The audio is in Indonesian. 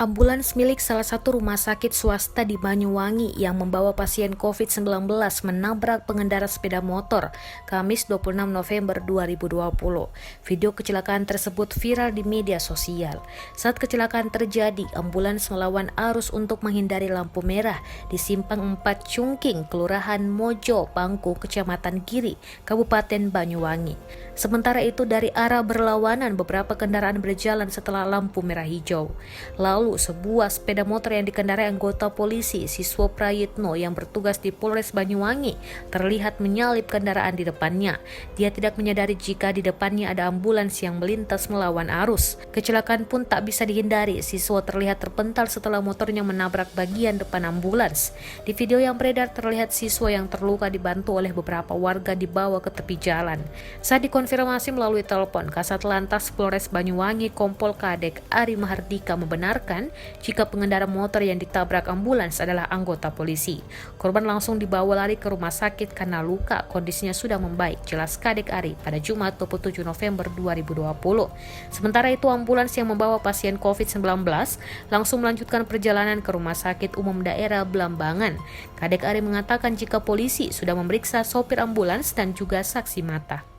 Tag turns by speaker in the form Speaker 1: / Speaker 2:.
Speaker 1: Ambulans milik salah satu rumah sakit swasta di Banyuwangi yang membawa pasien COVID-19 menabrak pengendara sepeda motor Kamis 26 November 2020. Video kecelakaan tersebut viral di media sosial. Saat kecelakaan terjadi, ambulans melawan arus untuk menghindari lampu merah di Simpang 4 Cungking, Kelurahan Mojo, Pangku, Kecamatan Giri, Kabupaten Banyuwangi. Sementara itu dari arah berlawanan beberapa kendaraan berjalan setelah lampu merah hijau. Lalu sebuah sepeda motor yang dikendarai anggota polisi Siswo Prayitno yang bertugas di Polres Banyuwangi terlihat menyalip kendaraan di depannya. Dia tidak menyadari jika di depannya ada ambulans yang melintas melawan arus. Kecelakaan pun tak bisa dihindari. Siswo terlihat terpental setelah motornya menabrak bagian depan ambulans. Di video yang beredar terlihat siswa yang terluka dibantu oleh beberapa warga dibawa ke tepi jalan. Saat dikonfirmasi melalui telepon, Kasat Lantas Polres Banyuwangi Kompol Kadek Ari Mahardika membenarkan jika pengendara motor yang ditabrak ambulans adalah anggota polisi. Korban langsung dibawa lari ke rumah sakit karena luka kondisinya sudah membaik, jelas Kadek Ari pada Jumat 27 November 2020. Sementara itu ambulans yang membawa pasien COVID-19 langsung melanjutkan perjalanan ke Rumah Sakit Umum Daerah Blambangan. Kadek Ari mengatakan jika polisi sudah memeriksa sopir ambulans dan juga saksi mata.